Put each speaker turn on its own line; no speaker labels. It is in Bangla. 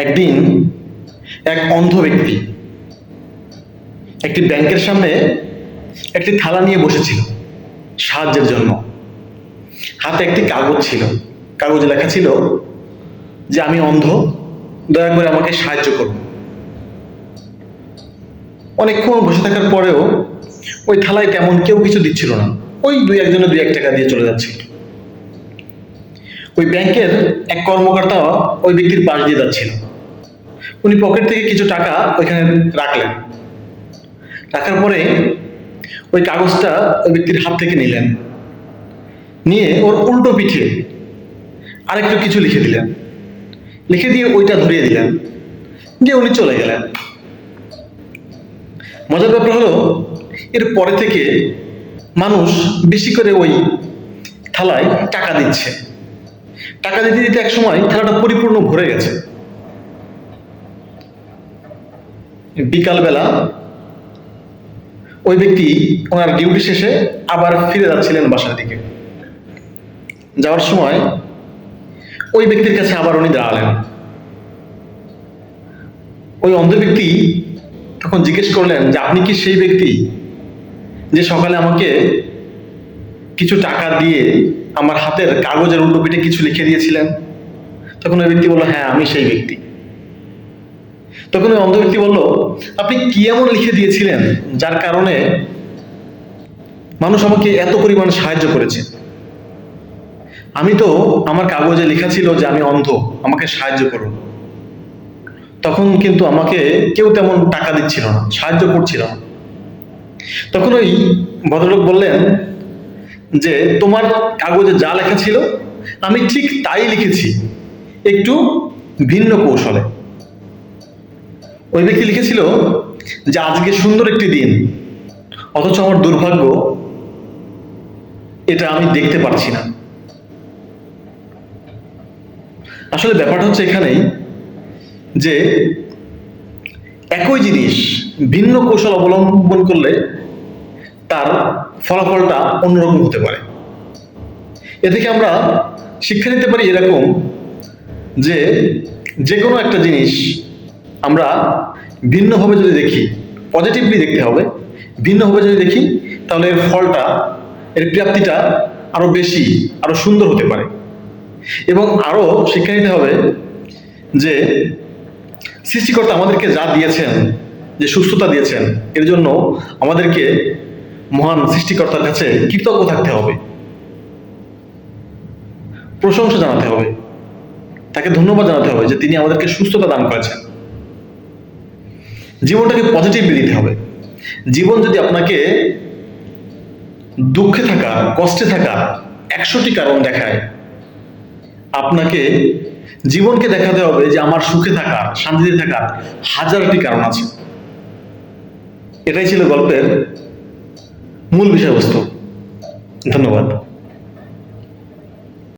একদিন এক অন্ধ ব্যক্তি একটি ব্যাংকের সামনে একটি থালা নিয়ে বসেছিল সাহায্যের জন্য। হাতে একটি কাগজ ছিল, কাগজে লেখা ছিল যে আমি অন্ধ, দয়া করে আমাকে সাহায্য করুন। অনেকক্ষণ বসে থাকার পরেও ওই থালায় তেমন কেউ কিছু দিচ্ছিল না, ওই দুই একজনে 2-1 টাকা দিয়ে চলে যাচ্ছিল। ওই ব্যাংকের এক কর্মকর্তা ওই ব্যক্তির পাশ দিয়ে যাচ্ছিল। উনি পকেট থেকে কিছু টাকা ওইখানে রাখলেন, রাখার পরে ওই কাগজটা ওই ব্যক্তির হাত থেকে নিলেন, নিয়ে ওর উল্টো পিঠে আরেকটু কিছু লিখে দিলেন, লিখে দিয়ে ওইটা ধরিয়ে দিলেন, দিয়ে উনি চলে গেলেন। মজার ব্যাপার হলো এর পরে থেকে মানুষ বেশি করে ওই থালায় টাকা দিচ্ছে। টাকা দিতে দিতে এক সময় থালাটা পরিপূর্ণ ভরে গেছে। বিকালবেলা ওই ব্যক্তি ওনার ডিউটি শেষে আবার ফিরে যাচ্ছিলেন বাসার দিকে। যাওয়ার সময় ওই ব্যক্তির কাছে আবার উনি দাঁড়ালেন। ওই অন্ধ ব্যক্তি তখন জিজ্ঞেস করলেন যে আপনি কি সেই ব্যক্তি যে সকালে আমাকে কিছু টাকা দিয়ে আমার হাতের কাগজের উল্টো পিঠে কিছু লিখে দিয়েছিলেন? তখন ওই ব্যক্তি বলল, হ্যাঁ আমি সেই ব্যক্তি। তখন ওই অন্ধ ব্যক্তি বলল, আপনি কি এমন লিখে দিয়েছিলেন যার কারণে মানুষ আমাকে এত পরিমাণ সাহায্য করেছে? আমি তো, আমার কাগজে লেখা ছিল যে আমি অন্ধ, আমাকে সাহায্য করুন। তখন কিন্তু আমাকে কেউ তেমন টাকা দিচ্ছিল না, সাহায্য করছিল না। তখন ওই ভদ্রলোক বললেন যে তোমার কাগজে যা লেখা ছিল আমি ঠিক তাই লিখেছি, একটু ভিন্ন কৌশলে। ওই ব্যক্তি লিখেছিল যে আজকে সুন্দর একটি দিন, অথচ আমার দুর্ভাগ্য এটা আমি দেখতে পারছি না। আসলে ব্যাপারটা হচ্ছে এখানেই যে একই জিনিস ভিন্ন কৌশল অবলম্বন করলে তার ফলাফলটা অন্যরকম হতে পারে। এ থেকে আমরা শিক্ষা নিতে পারি এরকম যে যে কোনো একটা জিনিস আমরা ভিন্নভাবে যদি দেখি, পজিটিভলি দেখতে হবে, ভিন্নভাবে যদি দেখি তাহলে এর ফলটা, এর প্রাপ্তিটা আরো বেশি, আরো সুন্দর হতে পারে। এবং আরো শিক্ষা নিতে হবে যে সৃষ্টিকর্তা আমাদেরকে যা দিয়েছেন, যে সুস্থতা দিয়েছেন, এর জন্য আমাদেরকে মহান সৃষ্টিকর্তার কাছে কৃতজ্ঞ থাকতে হবে, প্রশংসা জানাতে হবে, তাকে ধন্যবাদ জানাতে হবে যে তিনি আমাদেরকে সুস্থতা দান করেছেন। জীবনটাকে পজিটিভলি দিতে হবে। জীবন যদি আপনাকে দুঃখে থাকা, কষ্টে থাকা 100টি কারণ দেখায়, আপনাকে জীবনকে দেখাতে হবে যে আমার সুখে থাকার, শান্তিতে থাকার 1000টি কারণ আছে। এটাই ছিল গল্পের মূল বিষয়বস্তু। ধন্যবাদ।